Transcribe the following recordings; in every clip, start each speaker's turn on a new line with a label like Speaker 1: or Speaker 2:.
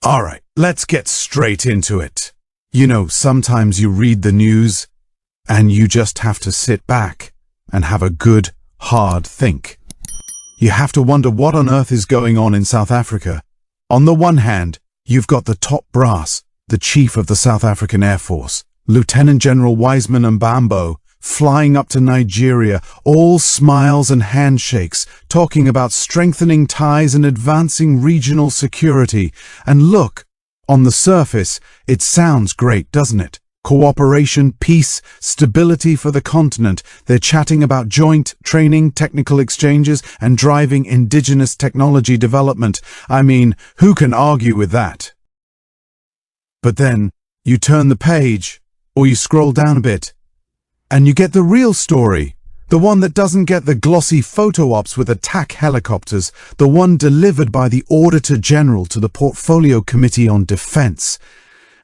Speaker 1: Alright, let's get straight into it. You know, sometimes you read the news and you just have to sit back and have a good, hard think. You have to wonder what on earth is going on in South Africa. On the one hand, you've got the top brass, the chief of the South African Air Force, Lieutenant General Wiseman Mbambo, flying up to Nigeria, all smiles and handshakes, talking about strengthening ties and advancing regional security. And look, on the surface, it sounds great, doesn't it? Cooperation, peace, stability for the continent. They're chatting about joint training, technical exchanges, and driving indigenous technology development. I mean, who can argue with that? But then, you turn the page, or you scroll down a bit, and you get the real story, the one that doesn't get the glossy photo ops with attack helicopters, the one delivered by the Auditor General to the Portfolio Committee on Defense.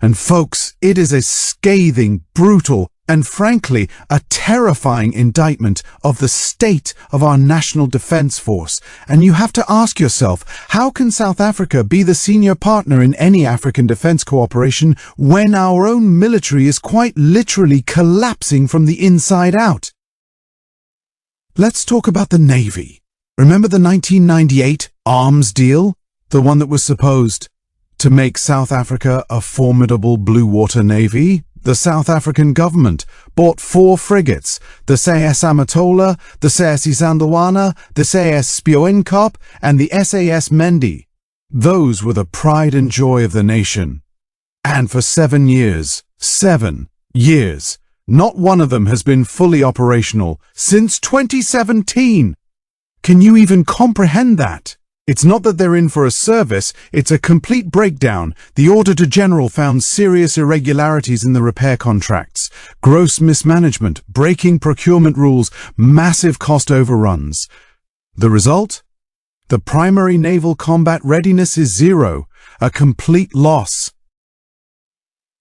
Speaker 1: And folks, it is a scathing, brutal, and frankly, a terrifying indictment of the state of our National Defense Force. And you have to ask yourself, how can South Africa be the senior partner in any African defense cooperation when our own military is quite literally collapsing from the inside out? Let's talk about the Navy. Remember the 1998 arms deal? The one that was supposed to make South Africa a formidable blue water navy? The South African government bought 4 frigates, the SAS Amatola, the SAS Isandlwana, the SAS Spioenkop, and the SAS Mendi. Those were the pride and joy of the nation. And for 7 years, not one of them has been fully operational since 2017. Can you even comprehend that? It's not that they're in for a service, it's a complete breakdown. The Auditor General found serious irregularities in the repair contracts, gross mismanagement, breaking procurement rules, massive cost overruns. The result? The primary naval combat readiness is 0, a complete loss.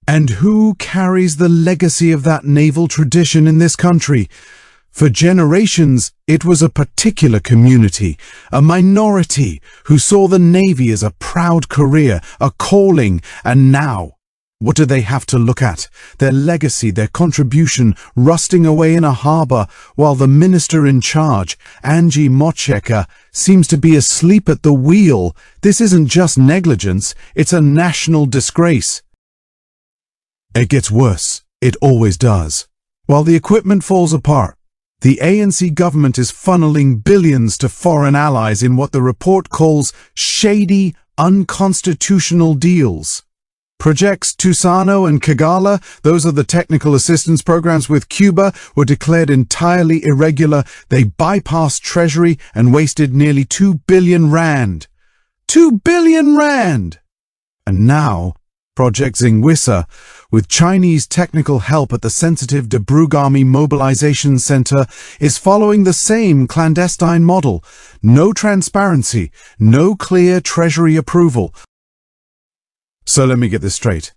Speaker 1: And who carries the legacy of that naval tradition in this country? For generations, it was a particular community, a minority, who saw the Navy as a proud career, a calling, and now, what do they have to look at? Their legacy, their contribution, rusting away in a harbour, while the minister in charge, Angie Motshekga, seems to be asleep at the wheel. This isn't just negligence, it's a national disgrace. It gets worse. It always does. While the equipment falls apart, the ANC government is funneling billions to foreign allies in what the report calls shady, unconstitutional deals. Projects Tusano and Kigala, those are the technical assistance programs with Cuba, were declared entirely irregular. They bypassed Treasury and wasted nearly 2 billion rand. 2 billion rand! And now, Project Zingwisa, with Chinese technical help at the sensitive Debrugami Mobilization Center, is following the same clandestine model. No transparency, no clear Treasury approval. So let me get this straight.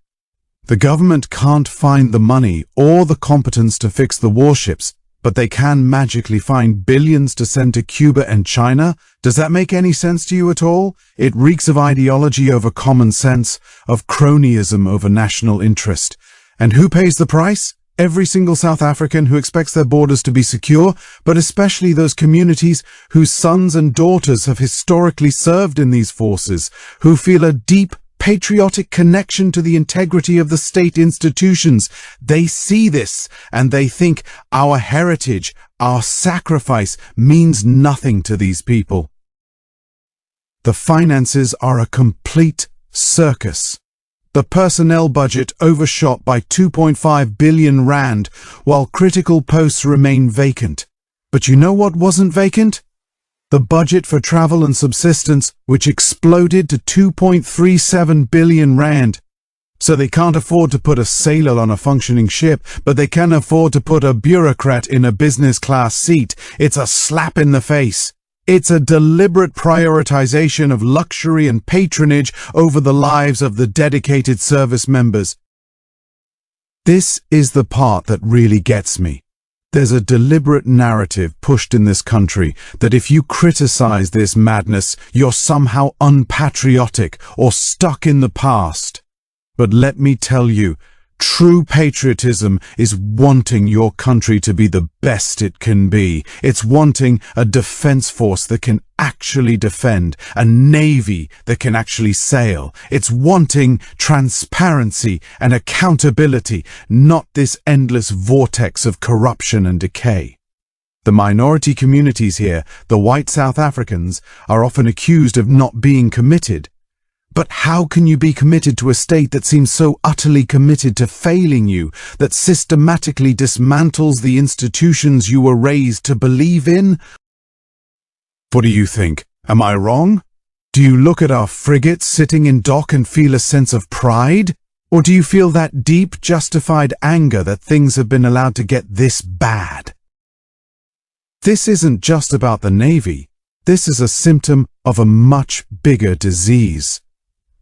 Speaker 1: The government can't find the money or the competence to fix the warships, but they can magically find billions to send to Cuba and China? Does that make any sense to you at all? It reeks of ideology over common sense, of cronyism over national interest. And who pays the price? Every single South African who expects their borders to be secure, but especially those communities whose sons and daughters have historically served in these forces, who feel a deep patriotic connection to the integrity of the state institutions. They see this and they think our heritage, our sacrifice means nothing to these people. The finances are a complete circus. The personnel budget overshot by 2.5 billion rand, while critical posts remain vacant. But you know what wasn't vacant? The budget for travel and subsistence, which exploded to 2.37 billion rand. So they can't afford to put a sailor on a functioning ship, but they can afford to put a bureaucrat in a business class seat. It's a slap in the face. It's a deliberate prioritization of luxury and patronage over the lives of the dedicated service members. This is the part that really gets me. There's a deliberate narrative pushed in this country that if you criticize this madness, you're somehow unpatriotic or stuck in the past. But let me tell you, true patriotism is wanting your country to be the best it can be. It's wanting a defense force that can actually defend, a navy that can actually sail. It's wanting transparency and accountability, not this endless vortex of corruption and decay. The minority communities here, the white South Africans, are often accused of not being committed. But how can you be committed to a state that seems so utterly committed to failing you, that systematically dismantles the institutions you were raised to believe in? What do you think? Am I wrong? Do you look at our frigates sitting in dock and feel a sense of pride? Or do you feel that deep, justified anger that things have been allowed to get this bad? This isn't just about the Navy. This is a symptom of a much bigger disease.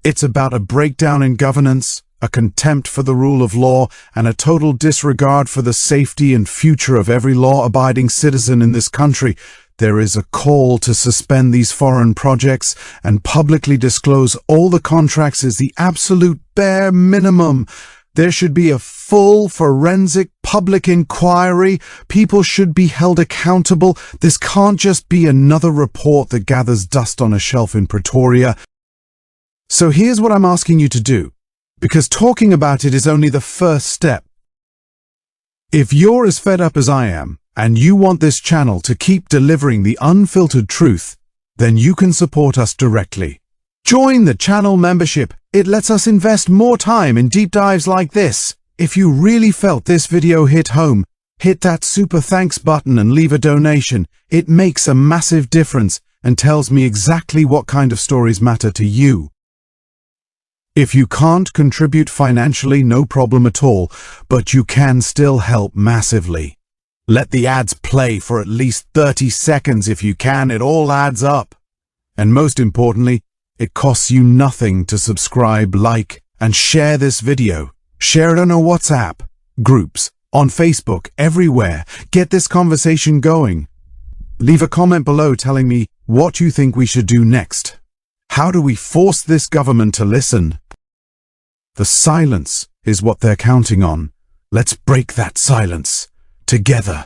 Speaker 1: It's about a breakdown in governance, a contempt for the rule of law, and a total disregard for the safety and future of every law-abiding citizen in this country. There is a call to suspend these foreign projects and publicly disclose all the contracts as the absolute bare minimum. There should be a full forensic public inquiry. People should be held accountable. This can't just be another report that gathers dust on a shelf in Pretoria. So here's what I'm asking you to do, because talking about it is only the first step. If you're as fed up as I am, and you want this channel to keep delivering the unfiltered truth, then you can support us directly. Join the channel membership. It lets us invest more time in deep dives like this. If you really felt this video hit home, hit that super thanks button and leave a donation. It makes a massive difference and tells me exactly what kind of stories matter to you. If you can't contribute financially, no problem at all, but you can still help massively. Let the ads play for at least 30 seconds if you can. It all adds up. And most importantly, it costs you nothing to subscribe, like, and share this video. Share it on our WhatsApp, groups, on Facebook, everywhere. Get this conversation going. Leave a comment below telling me what you think we should do next. How do we force this government to listen? The silence is what they're counting on. Let's break that silence together.